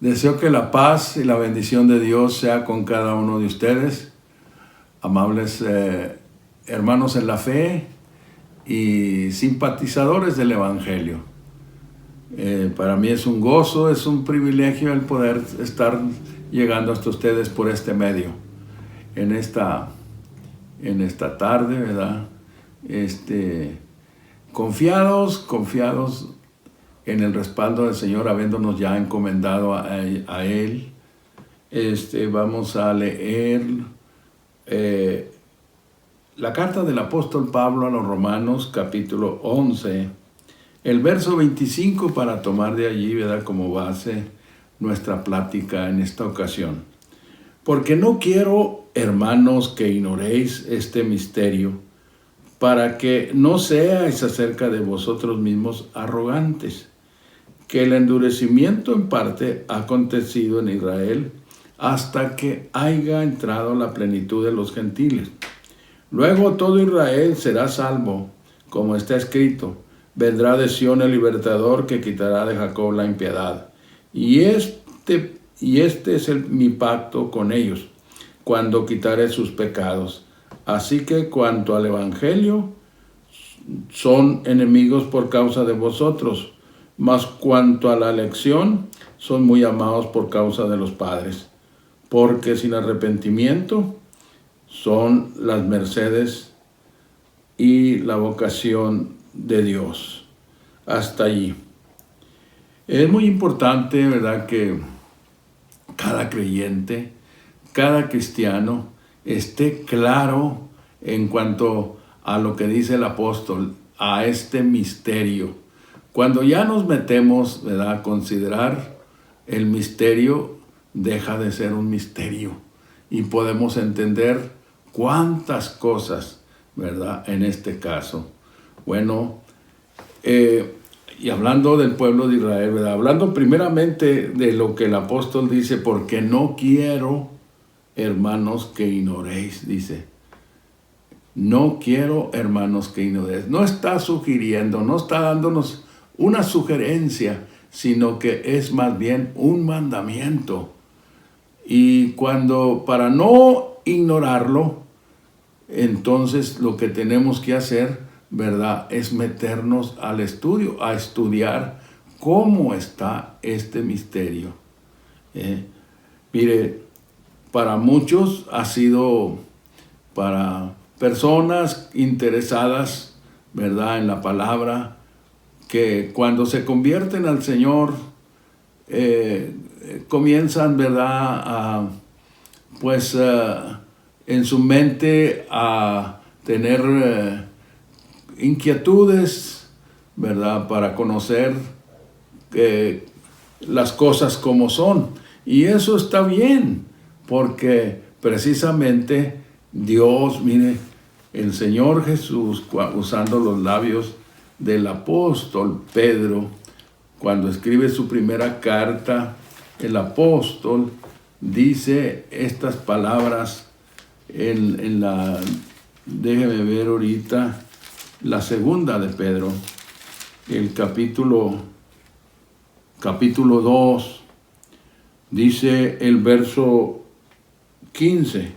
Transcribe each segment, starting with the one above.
Deseo que la paz y la bendición de Dios sea con cada uno de ustedes, amables hermanos en la fe y simpatizadores del Evangelio. Para mí es un gozo, es un privilegio el poder estar llegando hasta ustedes por este medio. En esta tarde, ¿verdad? Confiados en el respaldo del Señor, habiéndonos ya encomendado a Él. Vamos a leer la carta del apóstol Pablo a los Romanos, capítulo 11, el verso 25, para tomar de allí, ¿verdad?, como base nuestra plática en esta ocasión. Porque no quiero, hermanos, que ignoréis este misterio, para que no seáis acerca de vosotros mismos arrogantes, que el endurecimiento en parte ha acontecido en Israel hasta que haya entrado la plenitud de los gentiles. Luego todo Israel será salvo, como está escrito: vendrá de Sión el libertador que quitará de Jacob la impiedad. Y este es mi pacto con ellos, cuando quitaré sus pecados. Así que cuanto al Evangelio, son enemigos por causa de vosotros, mas cuanto a la elección, son muy amados por causa de los padres, porque sin arrepentimiento son las mercedes y la vocación de Dios. Hasta allí. Es muy importante, ¿verdad?, que cada creyente, cada cristiano esté claro en cuanto a lo que dice el apóstol, a este misterio. Cuando ya nos metemos, ¿verdad?, a considerar el misterio, deja de ser un misterio y podemos entender cuántas cosas, ¿verdad?, en este caso. Bueno, y hablando del pueblo de Israel, ¿verdad?, hablando primeramente de lo que el apóstol dice, porque no quiero, hermanos, que ignoréis, dice. No quiero, hermanos, que ignoréis. No está sugiriendo, no está dándonos una sugerencia, sino que es más bien un mandamiento. Y para no ignorarlo, entonces lo que tenemos que hacer, ¿verdad?, es meternos al estudio, a estudiar cómo está este misterio. Mire, para muchos ha sido, para personas interesadas, ¿verdad?, en la palabra, que cuando se convierten al Señor, comienzan, ¿verdad?, en su mente a tener inquietudes, ¿verdad?, para conocer las cosas como son. Y eso está bien, porque precisamente Dios, mire, el Señor Jesús, usando los labios del apóstol Pedro, cuando escribe su primera carta, el apóstol dice estas palabras déjeme ver ahorita, la segunda de Pedro, el capítulo 2, dice el verso 15,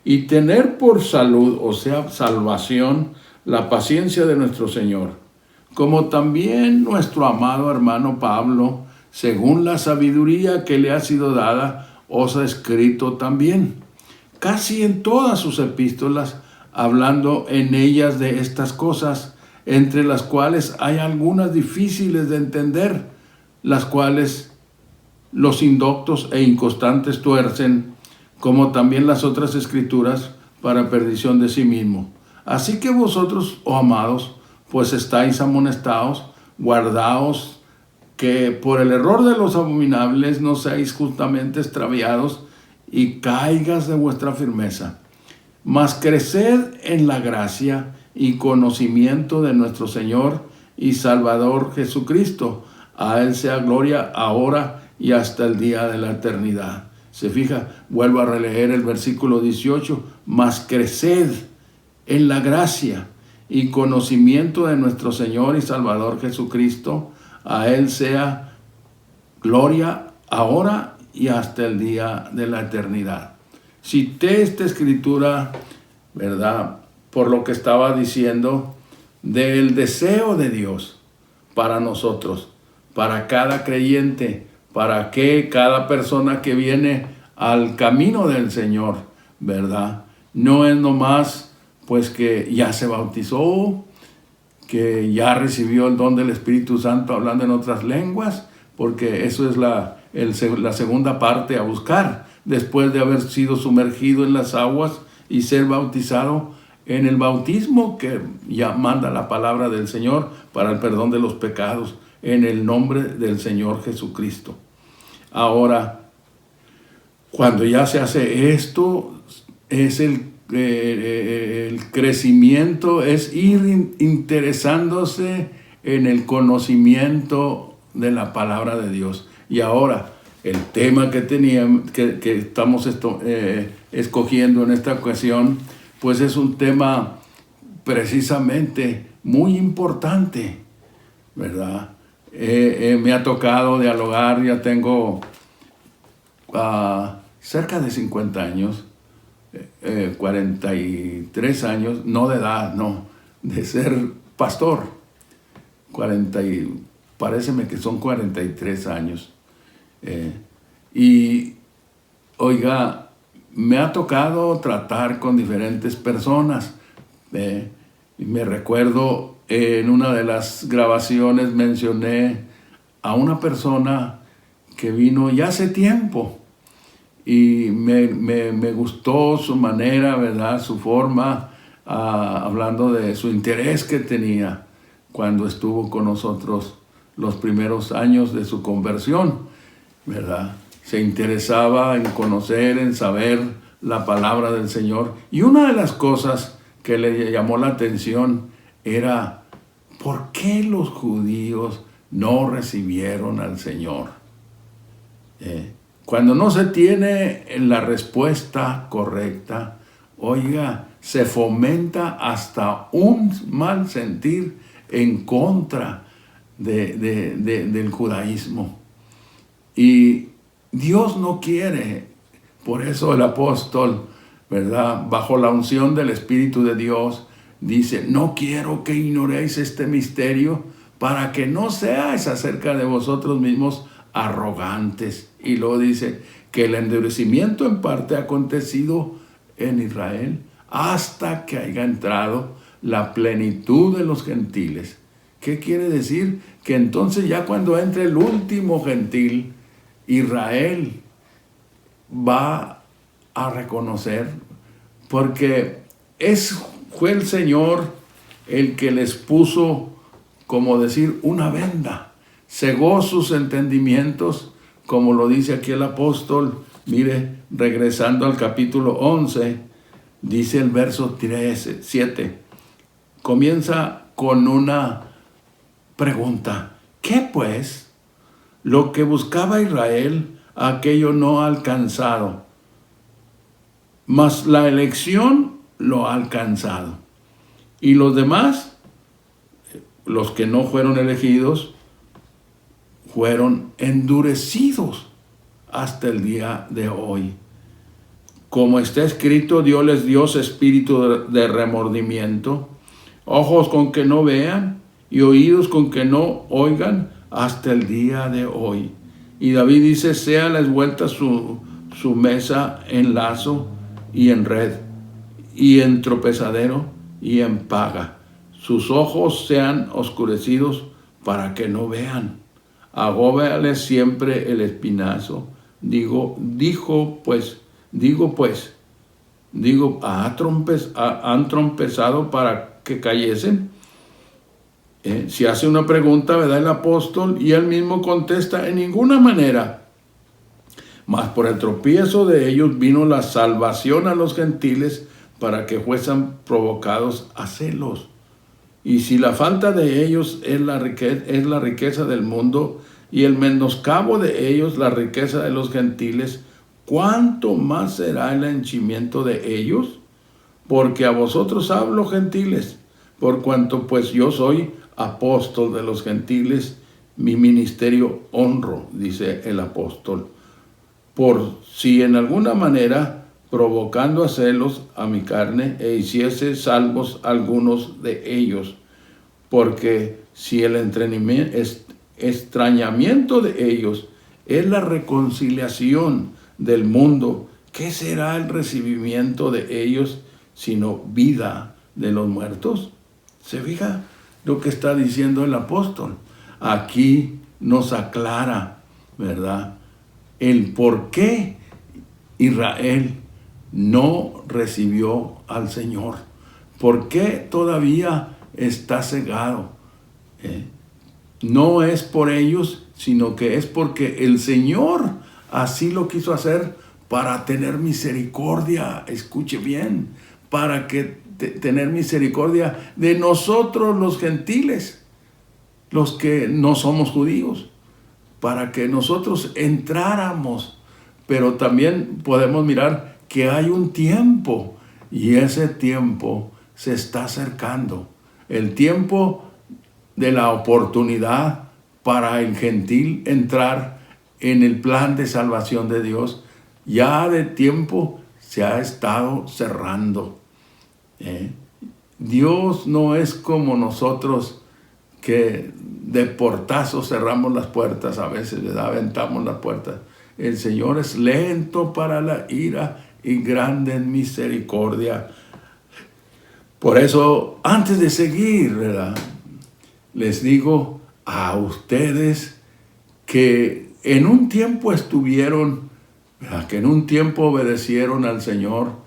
y tener por salud, o sea, salvación, la paciencia de nuestro Señor, como también nuestro amado hermano Pablo, según la sabiduría que le ha sido dada, os ha escrito también, casi en todas sus epístolas, hablando en ellas de estas cosas, entre las cuales hay algunas difíciles de entender, las cuales los indoctos e inconstantes tuercen, como también las otras escrituras, para perdición de sí mismo. Así que vosotros, oh amados, pues estáis amonestados, guardaos, que por el error de los abominables no seáis justamente extraviados y caigas de vuestra firmeza. Mas creced en la gracia y conocimiento de nuestro Señor y Salvador Jesucristo. A Él sea gloria ahora y hasta el día de la eternidad. Se fija, vuelvo a releer el versículo 18. Mas creced en la gracia y conocimiento de nuestro Señor y Salvador Jesucristo. A Él sea gloria ahora y hasta el día de la eternidad. Cité esta escritura, ¿verdad?, por lo que estaba diciendo del deseo de Dios para nosotros, para cada creyente, para que cada persona que viene al camino del Señor, ¿verdad? No es nomás pues que ya se bautizó, que ya recibió el don del Espíritu Santo hablando en otras lenguas, porque eso es la segunda parte a buscar, después de haber sido sumergido en las aguas y ser bautizado en el bautismo que ya manda la palabra del Señor para el perdón de los pecados, en el nombre del Señor Jesucristo. Ahora, cuando ya se hace esto, es el crecimiento, es ir interesándose en el conocimiento de la palabra de Dios. Y ahora, el tema que estamos escogiendo en esta ocasión, pues es un tema precisamente muy importante, ¿verdad? Me ha tocado dialogar, ya tengo cerca de 50 años, 43 años, no de edad, no, de ser pastor. Paréceme que son 43 años. Y, oiga, me ha tocado tratar con diferentes personas. Me recuerdo en una de las grabaciones mencioné a una persona que vino ya hace tiempo y me gustó su manera, ¿verdad?, su forma, hablando de su interés que tenía cuando estuvo con nosotros los primeros años de su conversión, ¿verdad? Se interesaba en conocer, en saber la palabra del Señor. Y una de las cosas que le llamó la atención era ¿por qué los judíos no recibieron al Señor? Cuando no se tiene la respuesta correcta, oiga, se fomenta hasta un mal sentir en contra del judaísmo. Y Dios no quiere, por eso el apóstol, ¿verdad?, bajo la unción del Espíritu de Dios, dice, no quiero que ignoréis este misterio para que no seáis acerca de vosotros mismos arrogantes. Y luego dice que el endurecimiento en parte ha acontecido en Israel hasta que haya entrado la plenitud de los gentiles. ¿Qué quiere decir? Que entonces ya cuando entre el último gentil, Israel va a reconocer, porque fue el Señor el que les puso, como decir, una venda, cegó sus entendimientos, como lo dice aquí el apóstol. Mire, regresando al capítulo 11, dice el verso 7, comienza con una pregunta. ¿Qué pues? Lo que buscaba Israel, aquello no ha alcanzado, mas la elección lo ha alcanzado. Y los demás, los que no fueron elegidos, fueron endurecidos hasta el día de hoy. Como está escrito, Dios les dio espíritu de remordimiento, ojos con que no vean y oídos con que no oigan hasta el día de hoy. Y David dice, séales vuelta su mesa en lazo y en red, y en tropezadero y en paga. Sus ojos sean oscurecidos para que no vean. Agóbeales siempre el espinazo. ¿Han trompezado para que cayesen? Si hace una pregunta, ¿verdad?, el apóstol, y él mismo contesta, en ninguna manera. Mas por el tropiezo de ellos vino la salvación a los gentiles para que fuesen provocados a celos. Y si la falta de ellos es la riqueza del mundo y el menoscabo de ellos la riqueza de los gentiles, ¿cuánto más será el henchimiento de ellos? Porque a vosotros hablo, gentiles, por cuanto pues yo soy apóstol de los gentiles, mi ministerio honro, dice el apóstol. por si en alguna manera, provocando a celos a mi carne, e hiciese salvos algunos de ellos. Porque si el extrañamiento de ellos es la reconciliación del mundo, ¿qué será el recibimiento de ellos sino vida de los muertos? ¿Se fija lo que está diciendo el apóstol? Aquí nos aclara, ¿verdad?, el por qué Israel no recibió al Señor. ¿Por qué todavía está cegado? No es por ellos, sino que es porque el Señor así lo quiso hacer para tener misericordia. Escuche bien, para tener misericordia de nosotros los gentiles, los que no somos judíos, para que nosotros entráramos. Pero también podemos mirar que hay un tiempo, y ese tiempo se está acercando. El tiempo de la oportunidad para el gentil entrar en el plan de salvación de Dios, ya de tiempo se ha estado cerrando. Dios no es como nosotros, que de portazo cerramos las puertas a veces, ¿verdad? Aventamos las puertas. El Señor es lento para la ira y grande en misericordia. Por eso, antes de seguir, ¿verdad?, les digo a ustedes que en un tiempo estuvieron, ¿verdad?, que en un tiempo obedecieron al Señor.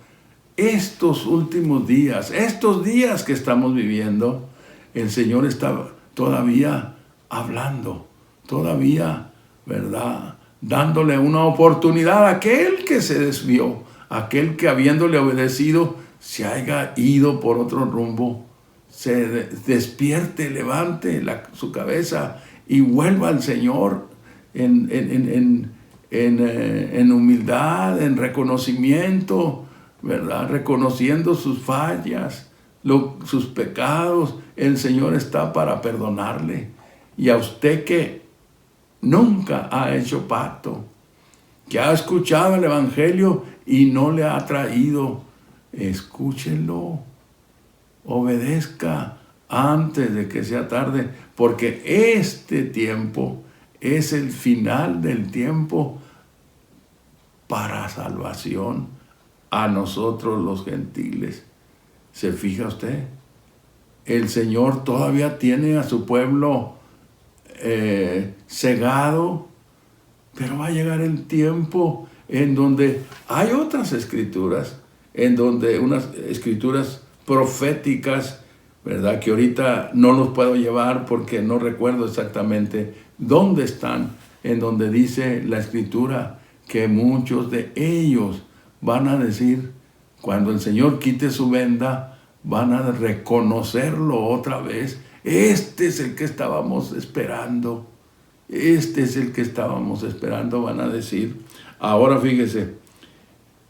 Estos últimos días, estos días que estamos viviendo, el Señor está todavía hablando, todavía, ¿verdad?, dándole una oportunidad a aquel que se desvió, aquel que habiéndole obedecido se haya ido por otro rumbo, se despierte, levante su cabeza y vuelva al Señor en humildad, en reconocimiento, ¿verdad?, reconociendo sus fallas, sus pecados. El Señor está para perdonarle. Y a usted que nunca ha hecho pacto, que ha escuchado el Evangelio y no le ha traído, escúchenlo, obedezca antes de que sea tarde, porque este tiempo es el final del tiempo para salvación a nosotros los gentiles. ¿Se fija usted? El Señor todavía tiene a su pueblo cegado, pero va a llegar el tiempo en donde hay otras escrituras, en donde unas escrituras proféticas, ¿verdad?, que ahorita no los puedo llevar porque no recuerdo exactamente dónde están, en donde dice la escritura que muchos de ellos van a decir, cuando el Señor quite su venda, van a reconocerlo otra vez. Este es el que estábamos esperando. Este es el que estábamos esperando, van a decir. Ahora fíjese,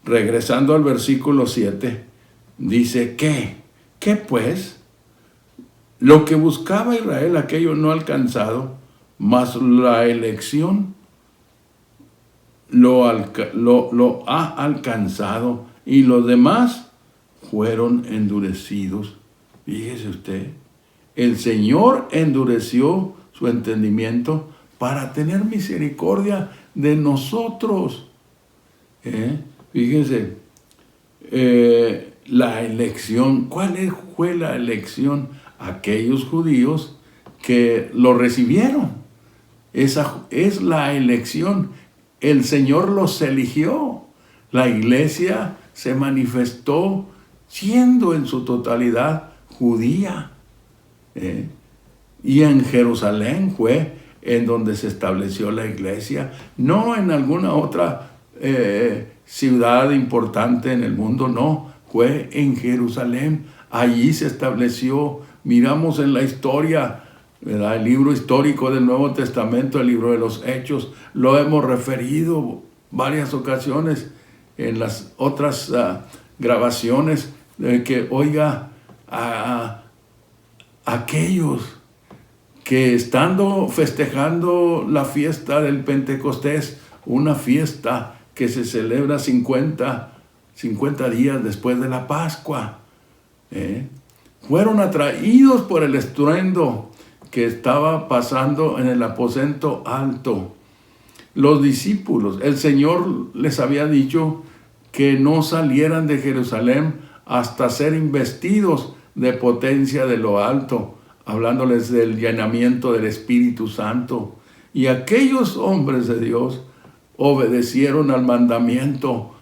regresando al versículo 7, dice, ¿qué pues? Lo que buscaba Israel, aquello no alcanzado, mas la elección lo ha alcanzado, y los demás fueron endurecidos. Fíjese usted, el Señor endureció su entendimiento para tener misericordia de nosotros. Fíjense, la elección, ¿cuál fue la elección? Aquellos judíos que lo recibieron. Esa es la elección. El Señor los eligió. La iglesia se manifestó siendo en su totalidad judía. Y en Jerusalén fue en donde se estableció la iglesia, no en alguna otra ciudad importante en el mundo, no, fue en Jerusalén. Allí se estableció. Miramos en la historia, ¿verdad?, el libro histórico del Nuevo Testamento, el libro de los Hechos, lo hemos referido varias ocasiones en las otras grabaciones, que oiga, a aquellos que estando festejando la fiesta del Pentecostés, una fiesta que se celebra 50 días después de la Pascua. Fueron atraídos por el estruendo que estaba pasando en el aposento alto. Los discípulos, el Señor les había dicho que no salieran de Jerusalén hasta ser investidos de potencia de lo alto, hablándoles del llenamiento del Espíritu Santo. Y aquellos hombres de Dios obedecieron al mandamiento,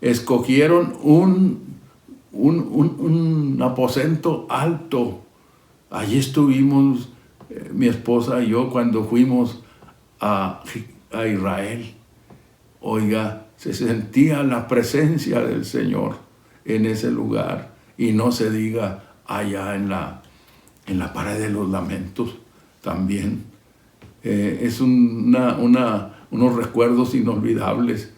escogieron un aposento alto. Allí estuvimos mi esposa y yo cuando fuimos a Israel. Oiga, se sentía la presencia del Señor en ese lugar, y no se diga allá en la pared de los lamentos también. Es unos recuerdos inolvidables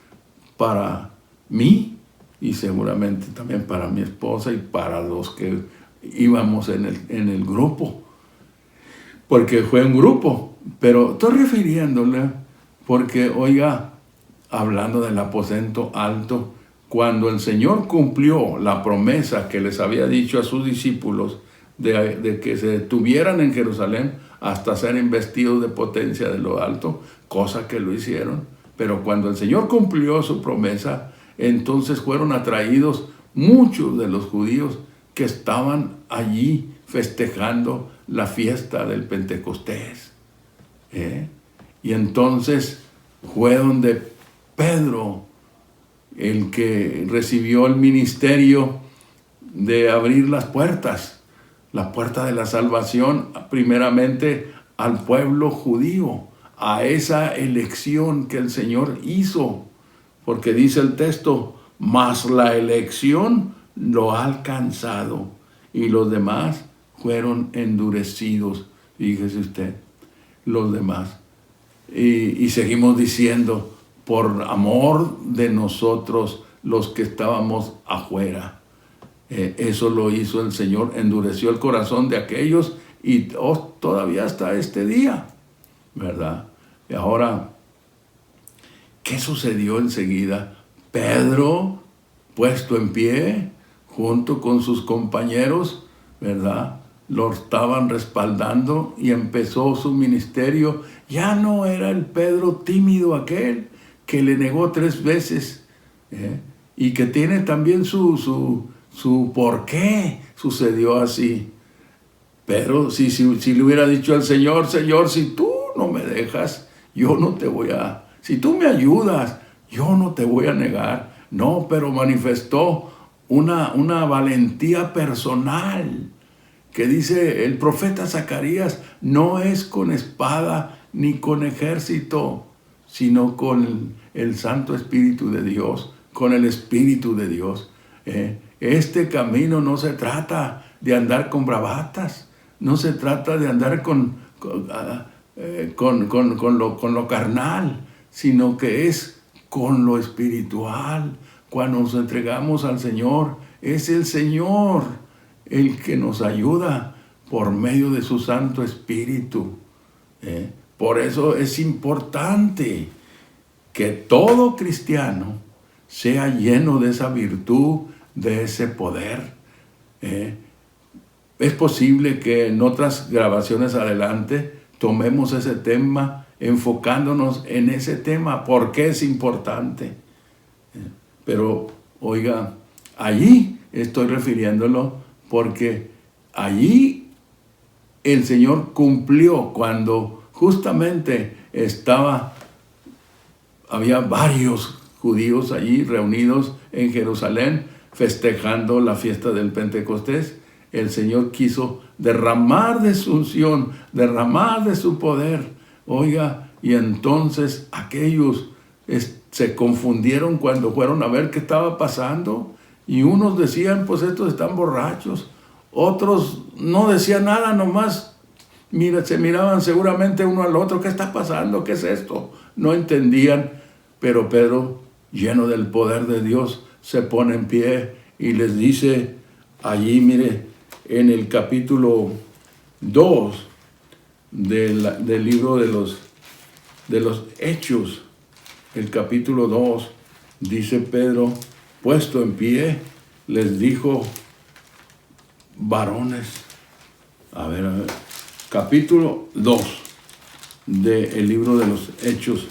para mí y seguramente también para mi esposa y para los que íbamos en el grupo, porque fue un grupo, pero estoy refiriéndole porque, oiga, hablando del aposento alto, cuando el Señor cumplió la promesa que les había dicho a sus discípulos de que se detuvieran en Jerusalén hasta ser investidos de potencia de lo alto, cosa que lo hicieron, pero cuando el Señor cumplió su promesa, entonces fueron atraídos muchos de los judíos que estaban allí festejando la fiesta del Pentecostés. Y entonces fue donde Pedro, el que recibió el ministerio de abrir las puertas, la puerta de la salvación, primeramente al pueblo judío, a esa elección que el Señor hizo, porque dice el texto, mas la elección lo ha alcanzado y los demás fueron endurecidos. Fíjese usted, los demás. Y seguimos diciendo, por amor de nosotros, los que estábamos afuera. Eso lo hizo el Señor, endureció el corazón de aquellos y todavía hasta este día, ¿verdad? Y ahora, ¿qué sucedió enseguida? Pedro, puesto en pie, junto con sus compañeros, ¿verdad?, lo estaban respaldando y empezó su ministerio. Ya no era el Pedro tímido aquel que le negó 3 veces, y que tiene también su por qué sucedió así. Pero si le hubiera dicho al Señor, Señor, si tú no me dejas, yo no te voy a, si tú me ayudas, yo no te voy a negar. No, pero manifestó una valentía personal, que dice el profeta Zacarías, no es con espada ni con ejército, sino con el Santo Espíritu de Dios, con el Espíritu de Dios. Este camino no se trata de andar con bravatas, no se trata de andar con lo carnal, sino que es con lo espiritual. Cuando nos entregamos al Señor, es el Señor el que nos ayuda por medio de su Santo Espíritu. Por eso es importante que todo cristiano sea lleno de esa virtud, de ese poder. Es posible que en otras grabaciones adelante tomemos ese tema, enfocándonos en ese tema, porque es importante. Pero, oiga, allí estoy refiriéndolo porque allí el Señor cumplió cuando justamente había varios judíos allí reunidos en Jerusalén festejando la fiesta del Pentecostés. El Señor quiso derramar de su unción, derramar de su poder. Oiga, y entonces aquellos se confundieron cuando fueron a ver qué estaba pasando. Y unos decían, pues estos están borrachos. Otros no decían nada, nomás se miraban seguramente uno al otro. ¿Qué está pasando? ¿Qué es esto? No entendían. Pero Pedro, lleno del poder de Dios, se pone en pie y les dice allí, mire, en el capítulo 2 del libro de los Hechos, el capítulo 2, dice Pedro, puesto en pie, les dijo, varones, a ver, capítulo 2 del libro de los Hechos,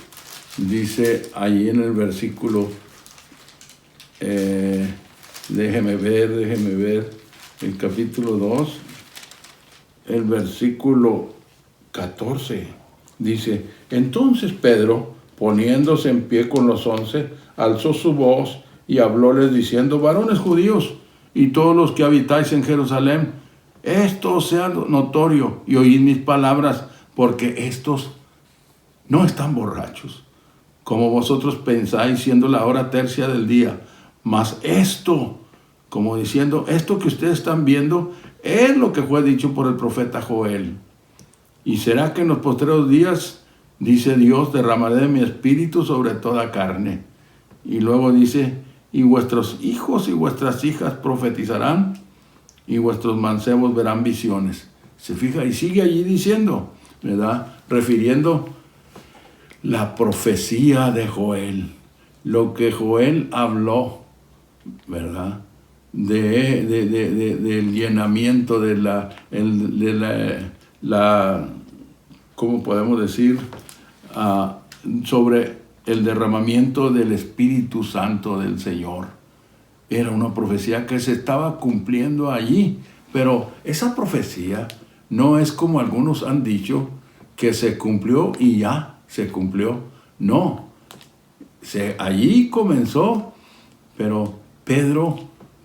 dice allí en el versículo, déjeme ver, el capítulo 2, el versículo 14, dice, entonces Pedro, poniéndose en pie con los 11, alzó su voz y hablóles diciendo, varones judíos y todos los que habitáis en Jerusalén, esto sea notorio y oíd mis palabras, porque estos no están borrachos, como vosotros pensáis, siendo la hora tercia del día. Mas esto, como diciendo, esto que ustedes están viendo, es lo que fue dicho por el profeta Joel. Y será que en los postreros días, dice Dios, derramaré de mi espíritu sobre toda carne. Y luego dice, y vuestros hijos y vuestras hijas profetizarán, y vuestros mancebos verán visiones. Se fija, y sigue allí diciendo, ¿verdad? Refiriendo la profecía de Joel, lo que Joel habló, ¿verdad? Del llenamiento de la ¿cómo podemos decir? Sobre el derramamiento del Espíritu Santo del Señor. Era una profecía que se estaba cumpliendo allí, pero esa profecía no es como algunos han dicho, que se cumplió y ya se cumplió. No, allí comenzó, pero Pedro,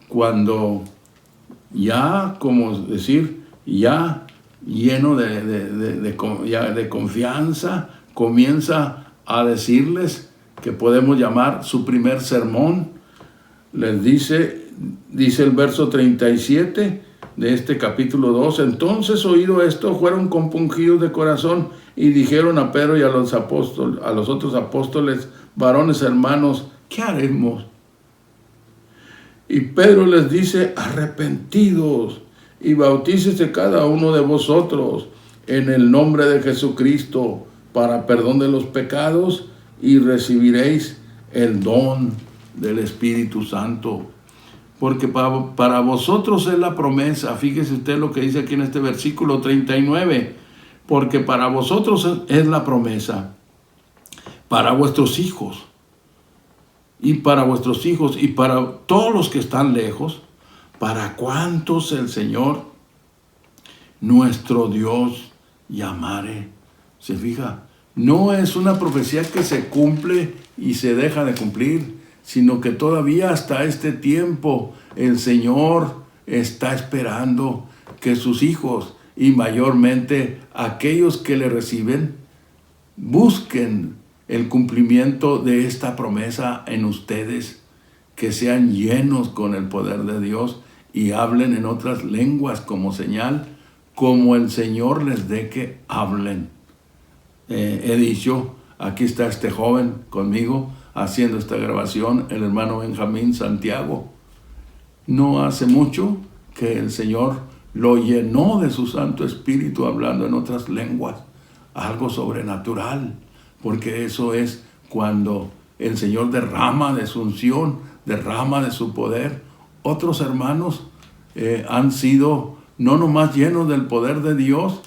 cuando ya, como decir, ya lleno de confianza, comienza a decirles que podemos llamar su primer sermón. Les dice el verso 37 de este capítulo 2, entonces oído esto, fueron compungidos de corazón y dijeron a Pedro y a los otros apóstoles, varones hermanos, ¿qué haremos? Y Pedro les dice, arrepentidos y bautícese cada uno de vosotros en el nombre de Jesucristo para perdón de los pecados y recibiréis el don del Espíritu Santo. Porque para vosotros es la promesa. Fíjese usted lo que dice aquí en este versículo 39. Porque para vosotros es la promesa. Para vuestros hijos. Y para vuestros hijos y para todos los que están lejos. Para cuantos el Señor, nuestro Dios, llamare. ¿Se fija? No es una profecía que se cumple y se deja de cumplir, sino que todavía hasta este tiempo el Señor está esperando que sus hijos y mayormente aquellos que le reciben busquen el cumplimiento de esta promesa en ustedes, que sean llenos con el poder de Dios y hablen en otras lenguas como señal, como el Señor les dé que hablen. He dicho, aquí está este joven conmigo haciendo esta grabación, el hermano Benjamín Santiago. No hace mucho que el Señor lo llenó de su Santo Espíritu hablando en otras lenguas, algo sobrenatural, porque eso es cuando el Señor derrama de su unción, derrama de su poder. Otros hermanos han sido no nomás llenos del poder de Dios,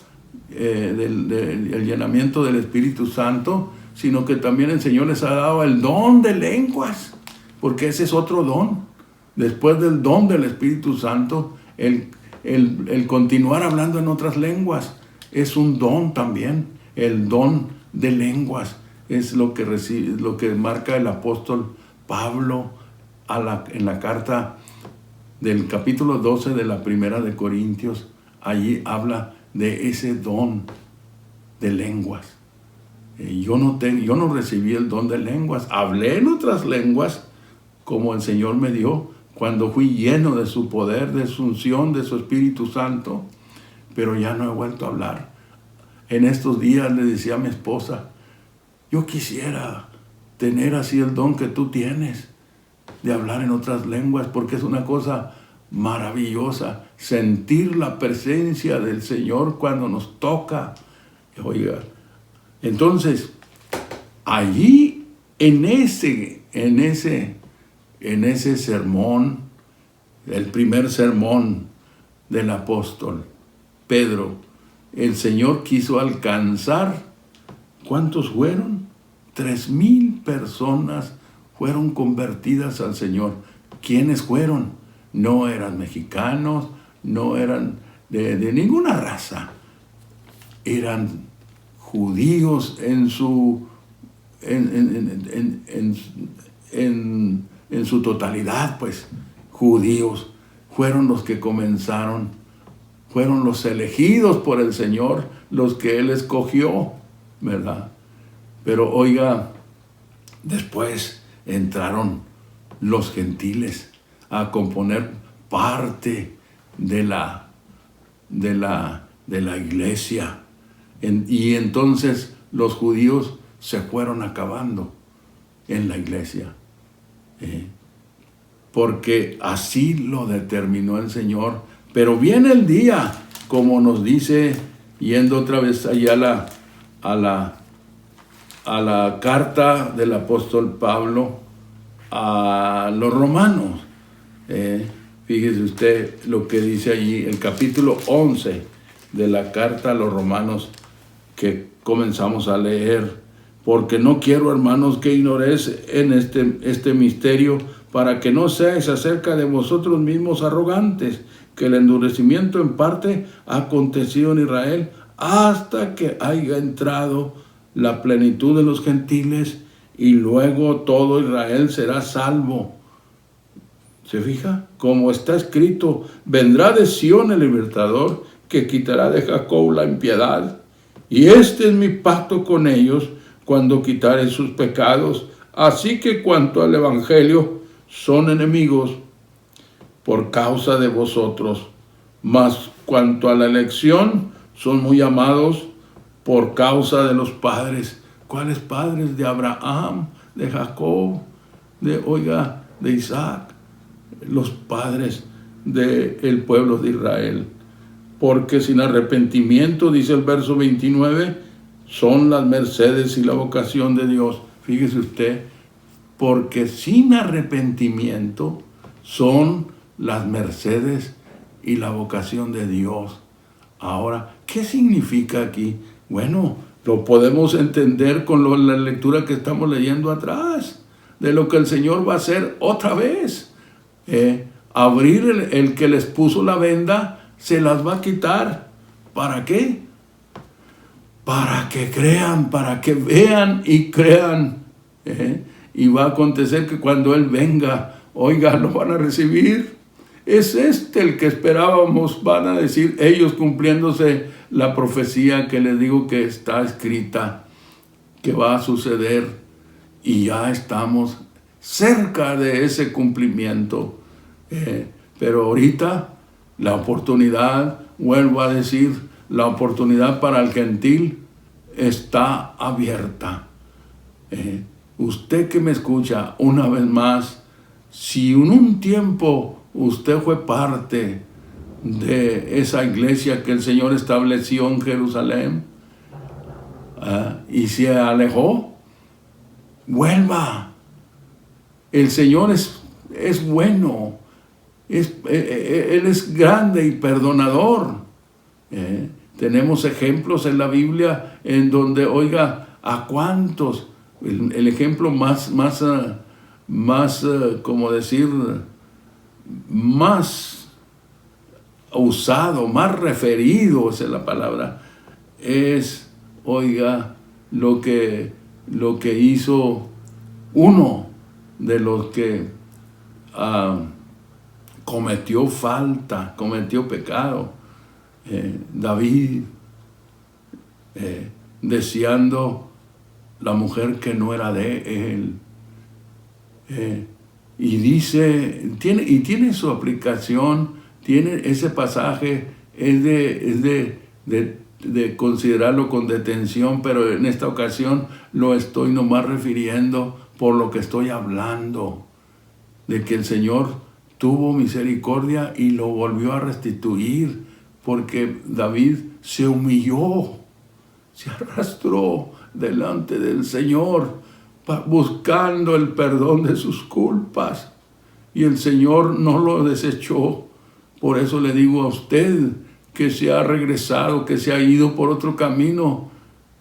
del llenamiento del Espíritu Santo, sino que también el Señor les ha dado el don de lenguas, porque ese es otro don. Después del don del Espíritu Santo, el continuar hablando en otras lenguas es un don también. El don de lenguas es lo que marca el apóstol Pablo en la carta del capítulo 12 de la primera de Corintios. Allí habla de ese don de lenguas. Yo no recibí el don de lenguas. Hablé en otras lenguas como el Señor me dio cuando fui lleno de su poder, de su unción, de su Espíritu Santo. Pero ya no he vuelto a hablar. En estos días le decía a mi esposa, yo quisiera tener así el don que tú tienes de hablar en otras lenguas, porque es una cosa maravillosa sentir la presencia del Señor cuando nos toca. Oiga, entonces allí En ese sermón, el primer sermón del apóstol Pedro, el Señor quiso alcanzar, ¿cuántos fueron? 3,000 personas fueron convertidas al Señor. ¿Quiénes fueron? No eran mexicanos, no eran de ninguna raza. Eran judíos en su totalidad, pues judíos fueron los que comenzaron, fueron los elegidos por el Señor, los que Él escogió, ¿verdad? Pero oiga, después entraron los gentiles a componer parte de la iglesia. Y entonces los judíos se fueron acabando en la iglesia. Porque así lo determinó el Señor. Pero viene el día, como nos dice, yendo otra vez allá a la carta del apóstol Pablo a los romanos. Fíjese usted lo que dice allí, el capítulo 11 de la carta a los romanos que comenzamos a leer. Porque no quiero, hermanos, que ignoréis en este misterio, para que no seáis acerca de vosotros mismos arrogantes, que el endurecimiento en parte ha acontecido en Israel, hasta que haya entrado la plenitud de los gentiles, y luego todo Israel será salvo. ¿Se fija? Como está escrito, vendrá de Sión el libertador, que quitará de Jacob la impiedad. Y este es mi pacto con ellos, cuando quitare sus pecados. Así que cuanto al evangelio, son enemigos por causa de vosotros. Mas cuanto a la elección, son muy amados por causa de los padres. ¿Cuáles padres? De Abraham, de Jacob, de Isaac. Los padres del pueblo de Israel. Porque sin arrepentimiento, dice el verso 29, son las mercedes y la vocación de Dios. Fíjese usted, porque sin arrepentimiento son las mercedes y la vocación de Dios. Ahora, ¿qué significa aquí? Bueno, lo podemos entender con la lectura que estamos leyendo atrás, de lo que el Señor va a hacer otra vez. Abrir el que les puso la venda, se las va a quitar. ¿Para qué? Para que crean, para que vean y crean. Y va a acontecer que cuando Él venga, oiga, lo van a recibir. Es el que esperábamos, van a decir ellos, cumpliéndose la profecía que les digo que está escrita, que va a suceder. Y ya estamos cerca de ese cumplimiento. Pero ahorita la oportunidad, vuelvo a decir, la oportunidad para el gentil está abierta. Usted que me escucha, una vez más, si en un tiempo usted fue parte de esa iglesia que el Señor estableció en Jerusalén y se alejó, vuelva. El Señor es bueno, Él es grande y perdonador. Tenemos ejemplos en la Biblia en donde, oiga, a cuántos, el ejemplo más como decir, más usado, más referido, esa es la palabra, es, oiga, lo que hizo uno de los que cometió falta, cometió pecado, David, deseando la mujer que no era de él. Y dice, tiene su aplicación, tiene ese pasaje, es de considerarlo con detención, pero en esta ocasión lo estoy nomás refiriendo por lo que estoy hablando, de que el Señor tuvo misericordia y lo volvió a restituir, porque David se humilló, se arrastró delante del Señor buscando el perdón de sus culpas. Y el Señor no lo desechó. Por eso le digo a usted que se ha regresado, que se ha ido por otro camino,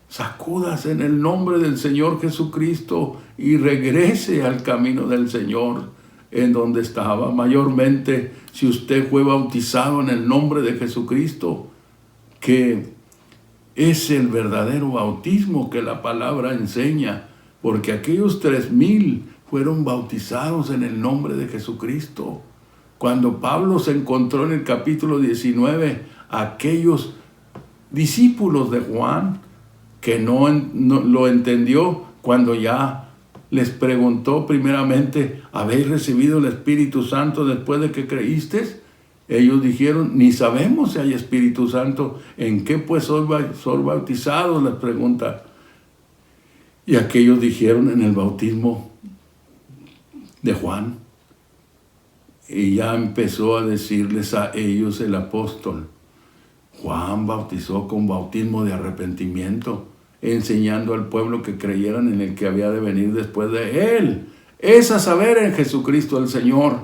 sacúdase en el nombre del Señor Jesucristo y regrese al camino del Señor en donde estaba. Mayormente, si usted fue bautizado en el nombre de Jesucristo, que es el verdadero bautismo que la palabra enseña, porque aquellos 3,000 fueron bautizados en el nombre de Jesucristo. Cuando Pablo se encontró en el capítulo 19, aquellos discípulos de Juan, que no lo entendió, cuando ya les preguntó primeramente, ¿habéis recibido el Espíritu Santo después de que creísteis? Ellos dijeron, ni sabemos si hay Espíritu Santo. ¿En qué pues sois bautizados?, les pregunta. Y aquellos dijeron, en el bautismo de Juan. Y ya empezó a decirles a ellos el apóstol, Juan bautizó con bautismo de arrepentimiento, enseñando al pueblo que creyeran en el que había de venir después de él. Es a saber, en Jesucristo el Señor.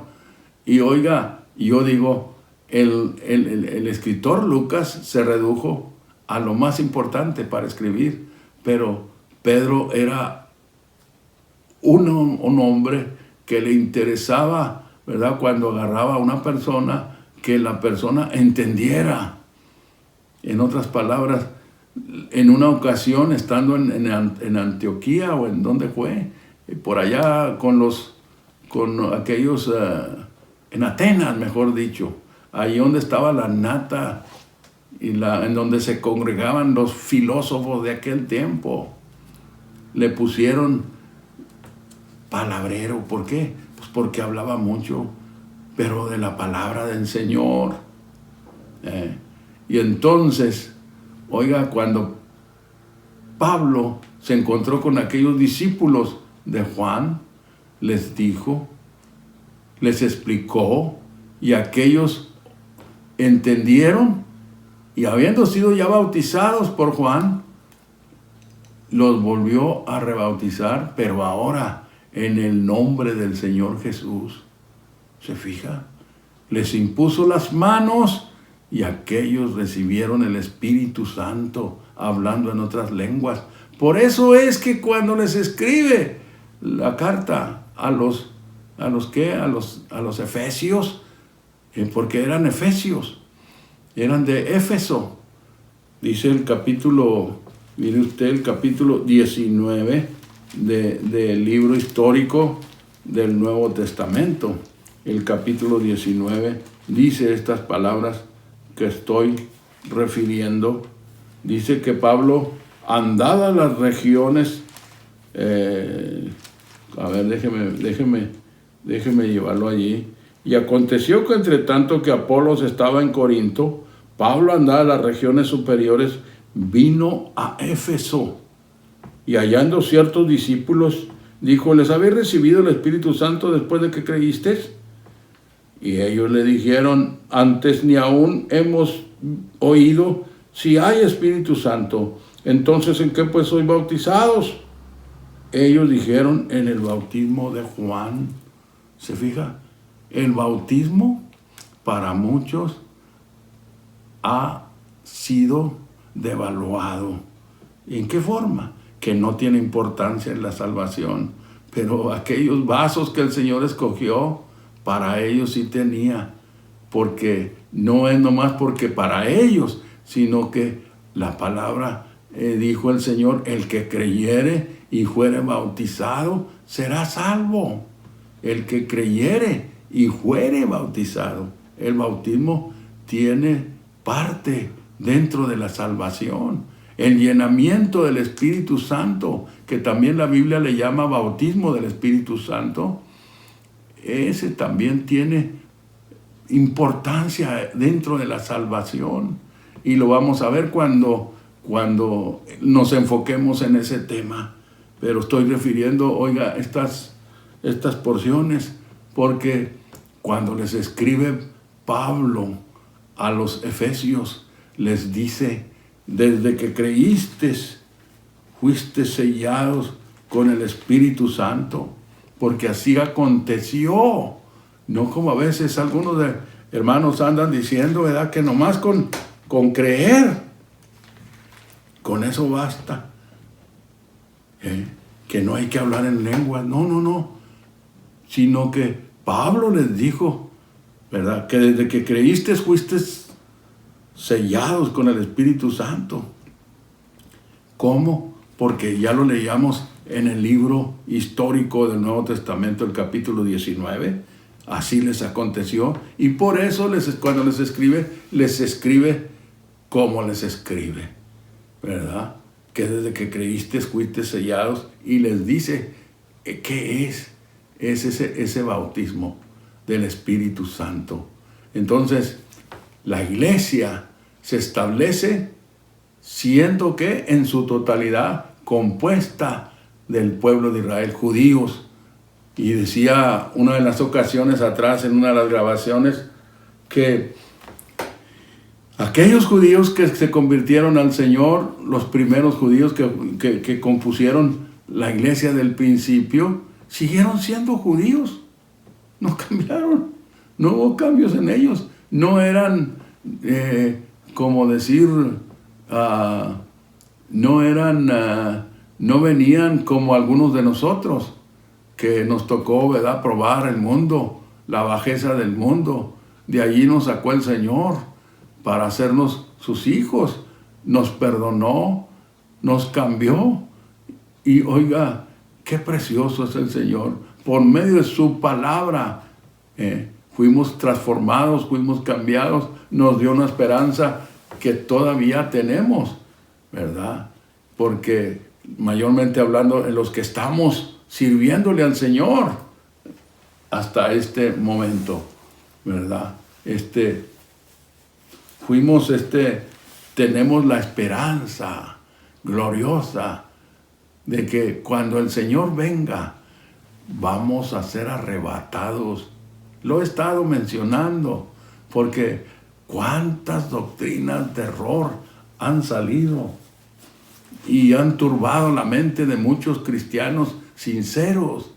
Y oiga, yo digo, el escritor Lucas se redujo a lo más importante para escribir, pero Pedro era un hombre que le interesaba, ¿verdad?, cuando agarraba a una persona, que la persona entendiera. En otras palabras, en una ocasión, estando en Antioquía, o en donde fue, por allá con aquellos, en Atenas, mejor dicho, ahí donde estaba la nata, en donde se congregaban los filósofos de aquel tiempo, le pusieron palabrero. ¿Por qué? Pues porque hablaba mucho, pero de la palabra del Señor. Y entonces, oiga, cuando Pablo se encontró con aquellos discípulos de Juan, les dijo, les explicó, y aquellos entendieron, y habiendo sido ya bautizados por Juan, los volvió a rebautizar, pero ahora en el nombre del Señor Jesús. ¿Se fija? Les impuso las manos y aquellos recibieron el Espíritu Santo, hablando en otras lenguas. Por eso es que cuando les escribe la carta a los efesios, porque eran efesios, eran de Éfeso, dice el capítulo, mire usted, el capítulo 19 del libro histórico del Nuevo Testamento. El capítulo 19 dice estas palabras que estoy refiriendo. Dice que Pablo, andadas las regiones, a ver, déjeme llevarlo allí. Y aconteció que entre tanto que Apolos estaba en Corinto, Pablo andaba en las regiones superiores, vino a Éfeso. Y hallando ciertos discípulos, dijo, ¿les habéis recibido el Espíritu Santo después de que creísteis? Y ellos le dijeron, antes ni aún hemos oído si hay Espíritu Santo. Entonces, ¿en qué pues sois bautizados? Ellos dijeron, en el bautismo de Juan. ¿Se fija? El bautismo para muchos ha sido devaluado. ¿En qué forma? Que no tiene importancia en la salvación. Pero aquellos vasos que el Señor escogió, para ellos sí tenía. Porque no es nomás porque para ellos, sino que la palabra dijo el Señor, el que creyere y fuere bautizado será salvo. El que creyere y fuere bautizado. El bautismo tiene parte dentro de la salvación. El llenamiento del Espíritu Santo, que también la Biblia le llama bautismo del Espíritu Santo, ese también tiene importancia dentro de la salvación. Y lo vamos a ver cuando nos enfoquemos en ese tema. Pero estoy refiriendo, oiga, estas porciones, porque cuando les escribe Pablo a los efesios, les dice, desde que creíste, fuiste sellados con el Espíritu Santo, porque así aconteció. No como a veces algunos de hermanos andan diciendo, ¿verdad?, que nomás con creer, con eso basta. Que no hay que hablar en lengua. No. Sino que Pablo les dijo, ¿verdad?, que desde que creíste fuiste sellados con el Espíritu Santo. ¿Cómo? Porque ya lo leíamos en el libro histórico del Nuevo Testamento, el capítulo 19. Así les aconteció. Y por eso cuando les escribe como les escribe, ¿verdad? Que desde que creíste fuiste sellados. Y les dice, ¿qué es? Es ese bautismo del Espíritu Santo. Entonces, la iglesia se establece siendo que en su totalidad compuesta del pueblo de Israel, judíos. Y decía una de las ocasiones atrás, en una de las grabaciones, que aquellos judíos que se convirtieron al Señor, los primeros judíos que compusieron la iglesia del principio, siguieron siendo judíos. No cambiaron. No hubo cambios en ellos. No eran, no venían como algunos de nosotros, que nos tocó, ¿verdad?, probar el mundo, la bajeza del mundo. De allí nos sacó el Señor para hacernos sus hijos. Nos perdonó, nos cambió. Y oiga, qué precioso es el Señor. Por medio de su palabra fuimos transformados, fuimos cambiados. Nos dio una esperanza que todavía tenemos, ¿verdad? Porque mayormente hablando en los que estamos sirviéndole al Señor hasta este momento, ¿verdad? Tenemos la esperanza gloriosa de que cuando el Señor venga, vamos a ser arrebatados. Lo he estado mencionando, porque cuántas doctrinas de error han salido y han turbado la mente de muchos cristianos sinceros,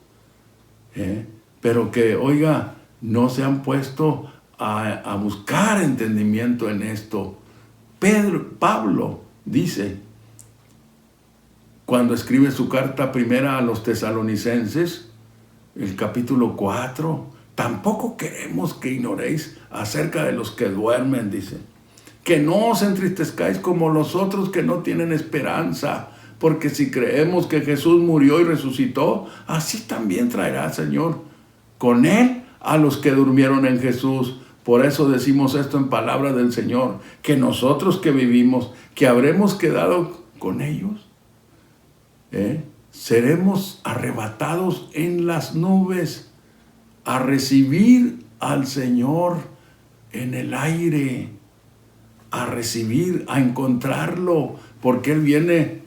pero que, oiga, no se han puesto a buscar entendimiento en esto. Pablo dice, cuando escribe su carta primera a los tesalonicenses, el capítulo 4, tampoco queremos que ignoréis acerca de los que duermen, dice, que no os entristezcáis como los otros que no tienen esperanza, porque si creemos que Jesús murió y resucitó, así también traerá el Señor con él a los que durmieron en Jesús. Por eso decimos esto en palabra del Señor, que nosotros que vivimos, que habremos quedado con ellos, seremos arrebatados en las nubes a recibir al Señor en el aire, a recibir, a encontrarlo, porque Él viene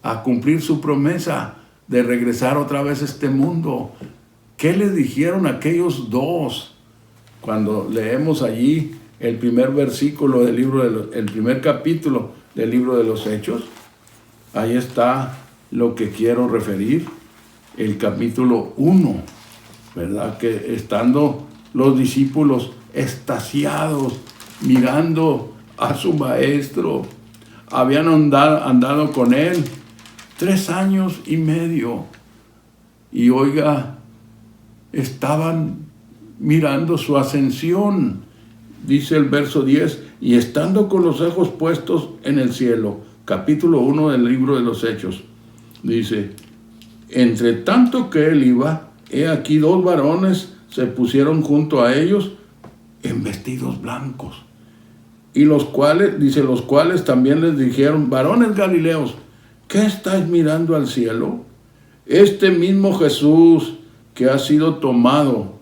a cumplir su promesa de regresar otra vez a este mundo. ¿Qué le dijeron aquellos dos? Cuando leemos allí el primer versículo del libro, el primer capítulo del libro de los Hechos, ahí está lo que quiero referir, el capítulo 1, ¿verdad? Que estando los discípulos extasiados, mirando a su maestro, habían andado con él 3 años y medio, y oiga, estaban mirando su ascensión. Dice el verso 10, y estando con los ojos puestos en el cielo, capítulo 1 del libro de los Hechos, dice, entre tanto que él iba, he aquí 2 varones se pusieron junto a ellos en vestidos blancos, y los cuales también les dijeron, varones galileos, ¿qué estáis mirando al cielo? Este mismo Jesús que ha sido tomado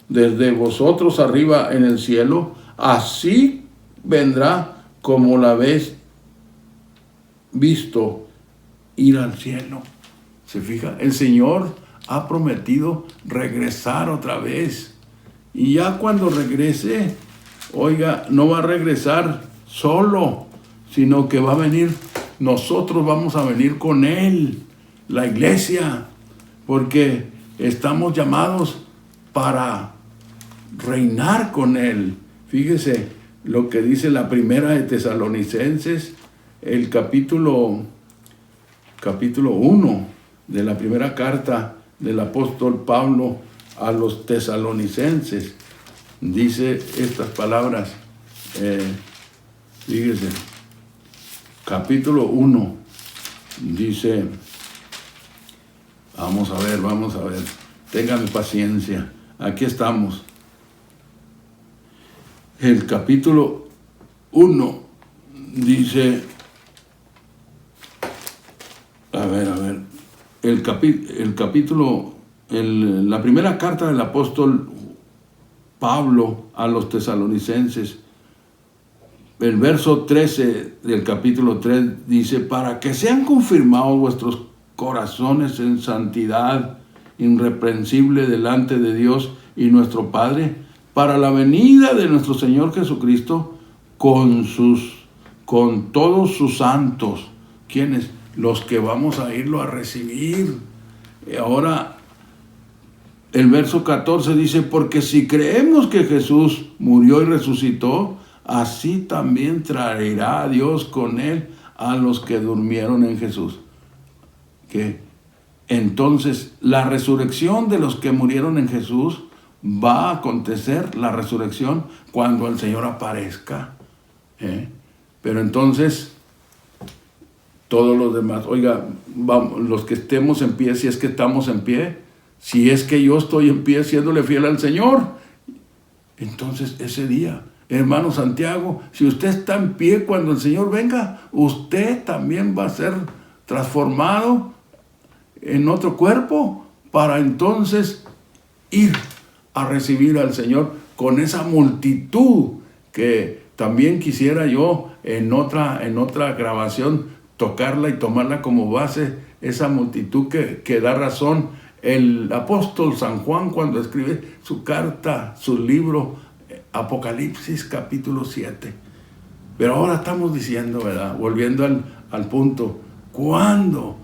desde vosotros arriba en el cielo, así vendrá como la habéis visto ir al cielo. ¿Se fija? El Señor ha prometido regresar otra vez. Y ya cuando regrese, oiga, no va a regresar solo, sino que va a venir, nosotros vamos a venir con Él. la iglesia, porque estamos llamados para reinar con Él. Fíjese lo que dice la primera de Tesalonicenses, el capítulo 1 de la primera carta del apóstol Pablo a los tesalonicenses. Dice estas palabras, fíjese, capítulo 1, dice, vamos a ver, téngame paciencia, aquí estamos. El capítulo 1 dice, la primera carta del apóstol Pablo a los tesalonicenses, el verso 13 del capítulo 3 dice, para que sean confirmados vuestros corazones en santidad irreprensible delante de Dios y nuestro Padre, para la venida de nuestro Señor Jesucristo con todos sus santos. ¿Quiénes? Los que vamos a irlo a recibir. Y ahora el verso 14 dice, porque si creemos que Jesús murió y resucitó, así también traerá a Dios con Él a los que durmieron en Jesús. ¿Qué? Entonces, la resurrección de los que murieron en Jesús va a acontecer, la resurrección, cuando el Señor aparezca. Pero entonces, todos los demás, oiga, vamos, los que estemos en pie, si es que estamos en pie, si es que yo estoy en pie siéndole fiel al Señor, entonces ese día, hermano Santiago, si usted está en pie cuando el Señor venga, usted también va a ser transformado en otro cuerpo para entonces ir a recibir al Señor con esa multitud que también quisiera yo en otra grabación tocarla y tomarla como base, esa multitud que da razón el apóstol San Juan cuando escribe su carta, su libro Apocalipsis capítulo 7. Pero ahora estamos diciendo, ¿verdad? Volviendo al punto, ¿cuándo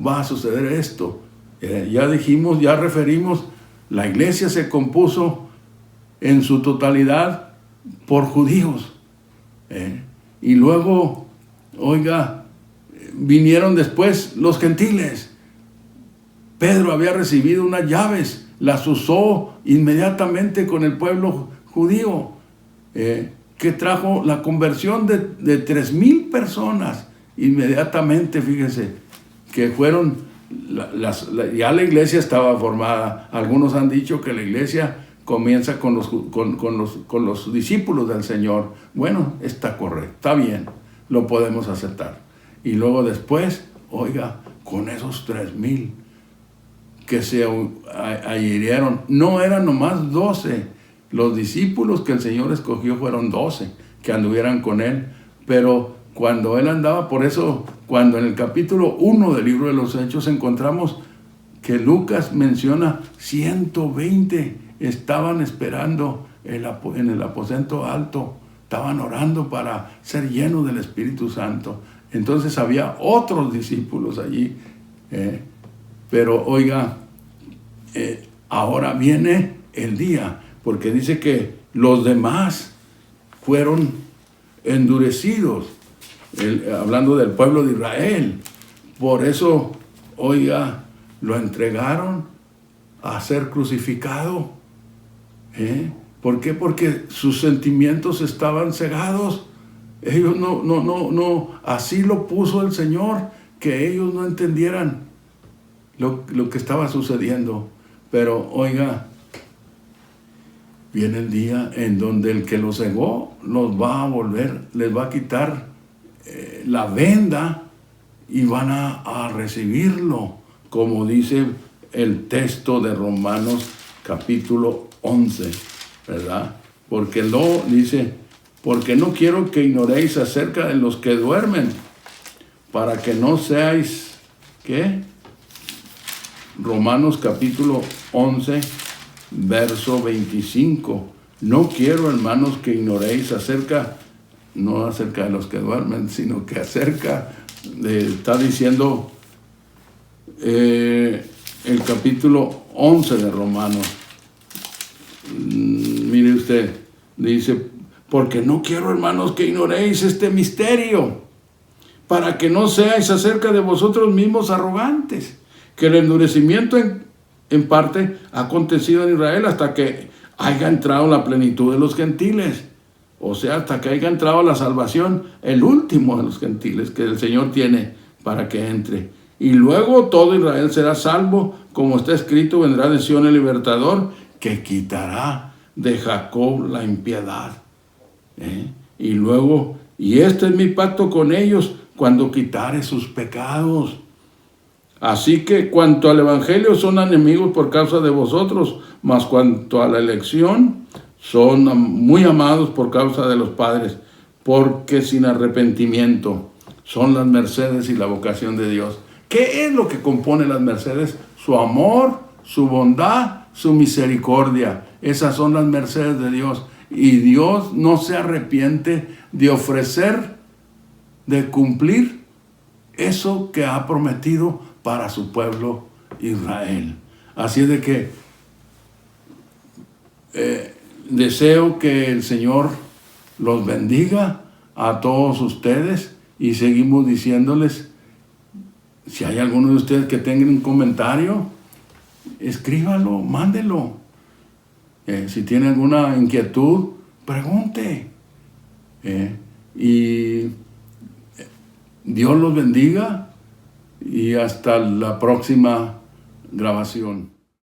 va a suceder esto? Ya dijimos, ya referimos, la iglesia se compuso en su totalidad por judíos. Y luego, oiga, vinieron después los gentiles. Pedro había recibido unas llaves, las usó inmediatamente con el pueblo judío, que trajo la conversión de 3,000 personas inmediatamente, fíjese, que fueron, ya la iglesia estaba formada. Algunos han dicho que la iglesia comienza con los discípulos del Señor. Bueno, está correcto, está bien, lo podemos aceptar. Y luego después, oiga, con esos 3,000 que se adhirieron, no eran nomás 12, los discípulos que el Señor escogió fueron 12 que anduvieran con Él, pero cuando Él andaba, por eso, cuando en el capítulo 1 del libro de los Hechos encontramos que Lucas menciona 120 estaban esperando en el aposento alto, estaban orando para ser llenos del Espíritu Santo. Entonces había otros discípulos allí, pero oiga, ahora viene el día, porque dice que los demás fueron endurecidos, hablando del pueblo de Israel. Por eso, oiga, lo entregaron a ser crucificado. ¿Por qué? Porque sus sentimientos estaban cegados. Ellos no, así lo puso el Señor, que ellos no entendieran lo que estaba sucediendo. Pero, oiga, viene el día en donde el que los cegó los va a volver, les va a quitar la venda y van a recibirlo, como dice el texto de Romanos capítulo 11, ¿verdad? Porque dice, porque no quiero que ignoréis acerca de los que duermen, para que no seáis, ¿qué? Romanos capítulo 11, verso 25. No quiero, hermanos, que ignoréis no acerca de los que duermen, sino que está diciendo el capítulo 11 de Romanos. Mire usted, dice, porque no quiero, hermanos, que ignoréis este misterio, para que no seáis acerca de vosotros mismos arrogantes, que el endurecimiento en parte ha acontecido en Israel hasta que haya entrado la plenitud de los gentiles. O sea, hasta que haya entrado la salvación, el último de los gentiles que el Señor tiene para que entre. Y luego todo Israel será salvo, como está escrito, vendrá de Sión el libertador, que quitará de Jacob la impiedad. Y luego, y este es mi pacto con ellos, cuando quitare sus pecados. Así que cuanto al evangelio son enemigos por causa de vosotros, mas cuanto a la elección son muy amados por causa de los padres, porque sin arrepentimiento son las mercedes y la vocación de Dios. ¿Qué es lo que compone las mercedes? Su amor, su bondad, su misericordia. Esas son las mercedes de Dios. Y Dios no se arrepiente de ofrecer, de cumplir eso que ha prometido para su pueblo Israel. Así es de que deseo que el Señor los bendiga a todos ustedes, y seguimos diciéndoles, si hay alguno de ustedes que tenga un comentario, escríbalo, mándelo. Si tiene alguna inquietud, pregunte. Y Dios los bendiga, y hasta la próxima grabación.